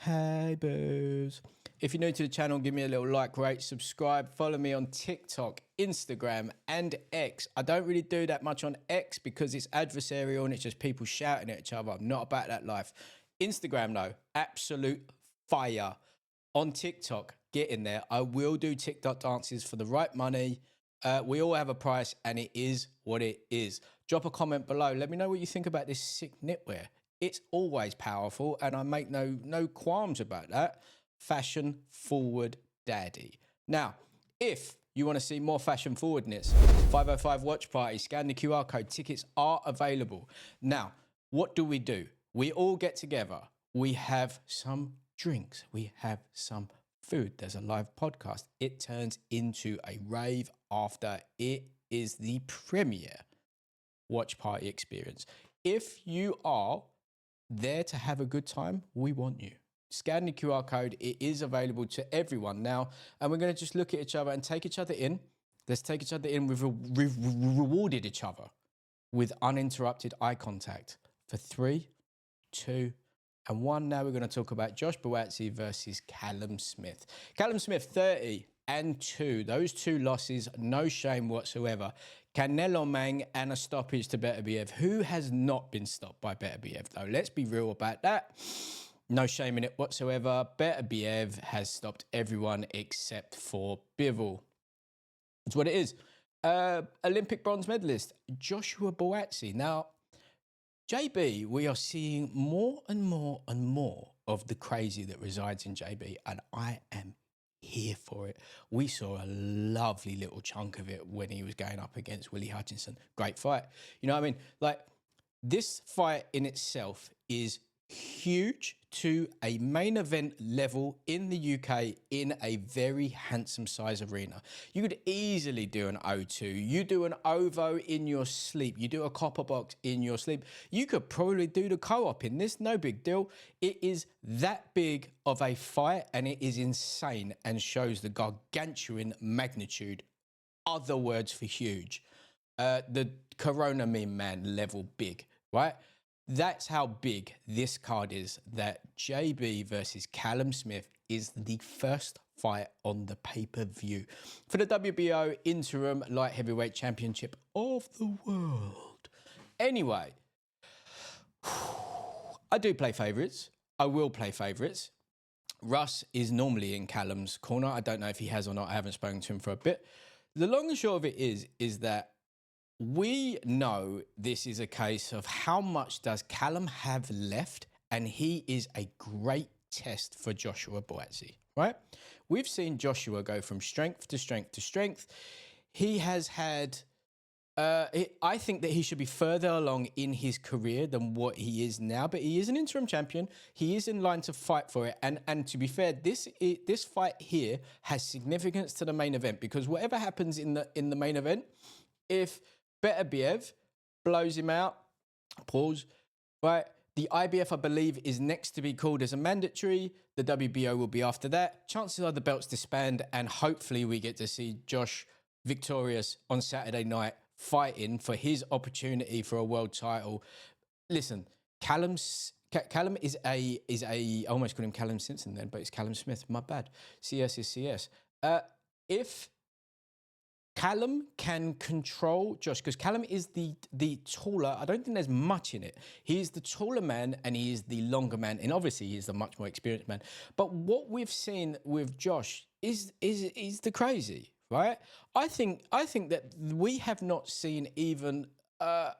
Hey boos. If you're new to the channel, give me a little like, rate, subscribe, follow me on TikTok, Instagram and X. I don't really do that much on X because it's adversarial and it's just people shouting at each other. I'm not about that life. Instagram though, absolute fire. On TikTok, get in there. I will do TikTok dances for the right money. We all have a price and it is what it is. Drop a comment below. Let me know what you think about this sick knitwear. It's always powerful and I make no qualms about that. Fashion forward daddy. Now, if you want to see more fashion forwardness, 505 Watch Party, scan the QR code. Tickets are available. Now, what do? We all get together. We have some drinks. We have some food. There's a live podcast. It turns into a rave after. It is the premier watch party experience. If you are there to have a good time, we want you. Scan the QR code. It is available to everyone now. And we're going to just look at each other and take each other in. Let's take each other in. We've rewarded each other with uninterrupted eye contact for 3, 2, and 1. Now we're going to talk about Josh Buatsi versus Callum Smith. Callum Smith, 30-2. Those 2 losses, no shame whatsoever. Canelo Mang and a stoppage to Beterbiev. Who has not been stopped by Beterbiev, though? Let's be real about that. No shame in it whatsoever. Beterbiev has stopped everyone except for Bivol. That's what it is. Olympic bronze medalist, Joshua Buatsi. Now, JB, we are seeing more and more and more of the crazy that resides in JB, and I am here for it. We saw a lovely little chunk of it when he was going up against Willie Hutchinson. Great fight. You know what I mean? Like, this fight in itself is huge to a main event level in the UK in a very handsome size arena. You could easily do an O2. You do an OVO in your sleep. You do a copper box in your sleep. You could probably do the co-op in this. No big deal. It is that big of a fight and it is insane and shows the gargantuan magnitude. Other words for huge. The Corona meme man level big, right? That's how big this card is, that JB versus Callum Smith is the first fight on the pay-per-view for the WBO Interim Light Heavyweight Championship of the world. Anyway, I do play favourites. I will play favourites. Russ is normally in Callum's corner. I don't know if he has or not. I haven't spoken to him for a bit. The long and short of it is that we know this is a case of how much does Callum have left, and he is a great test for Joshua Buatsi, right? We've seen Joshua go from strength to strength to strength. He has had, I think that he should be further along in his career than what he is now, but he is an interim champion. He is in line to fight for it. And to be fair, this fight here has significance to the main event, because whatever happens in the main event, if Beterbiev blows him out, pause, right? The IBF, I believe, is next to be called as a mandatory. The WBO will be after that. Chances are the belts disband, and hopefully we get to see Josh victorious on Saturday night, fighting for his opportunity for a world title. Listen, Callum is a I almost called him Callum Simpson then, but it's Callum Smith. My bad. CS is CS. If Callum can control Josh, because Callum is the taller. I don't think there's much in it. He's the taller man and he is the longer man, and obviously he's the much more experienced man. But what we've seen with Josh is the crazy, right? I think that we have not seen even a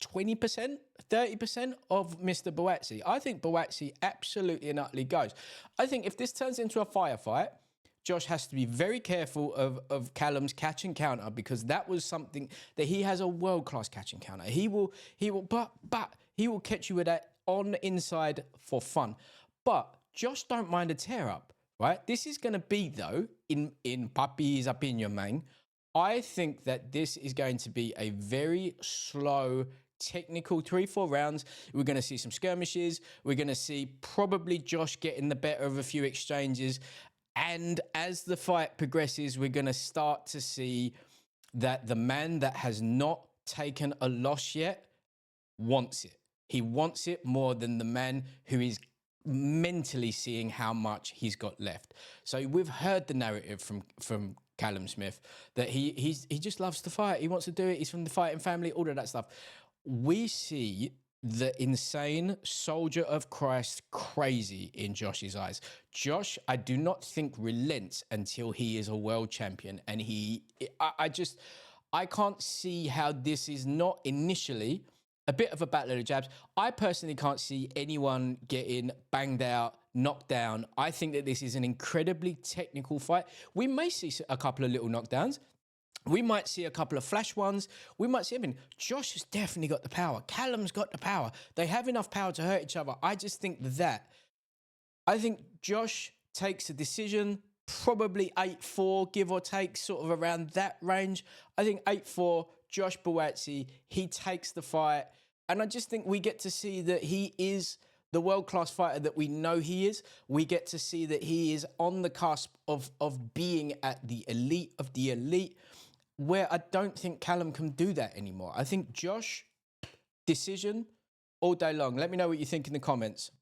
20%, 30% of Mr. Buatsi. I think Buatsi absolutely and utterly goes. I think if this turns into a firefight, Josh has to be very careful of Callum's catch and counter, because that was something that he has a world-class catch and counter. He will catch you with that on inside for fun. But Josh don't mind a tear up, right? This is going to be, though, in Papi's opinion, man, I think that this is going to be a very slow, technical 3-4 rounds. We're going to see some skirmishes. We're going to see probably Josh getting the better of a few exchanges. And as the fight progresses, we're going to start to see that the man that has not taken a loss yet wants it. He wants it more than the man who is mentally seeing how much he's got left. So we've heard the narrative from Callum Smith that he just loves to fight. He wants to do it. He's from the fighting family, all of that stuff. We see the insane soldier of Christ crazy in Josh's eyes. Josh, I do not think relents until he is a world champion. And I can't see how this is not initially a bit of a battle of the jabs. I personally can't see anyone getting banged out, knocked down. I think that this is an incredibly technical fight. We may see a couple of little knockdowns. We might see a couple of flash ones. We might see everything. Josh has definitely got the power. Callum's got the power. They have enough power to hurt each other. I just think I think Josh takes a decision, probably 8-4, give or take, sort of around that range. I think 8-4, Josh Buatsi, he takes the fight. And I just think we get to see that he is the world-class fighter that we know he is. We get to see that he is on the cusp of being at the elite of the elite, where I don't think Callum can do that anymore. I think Josh, decision all day long. Let me know what you think in the comments.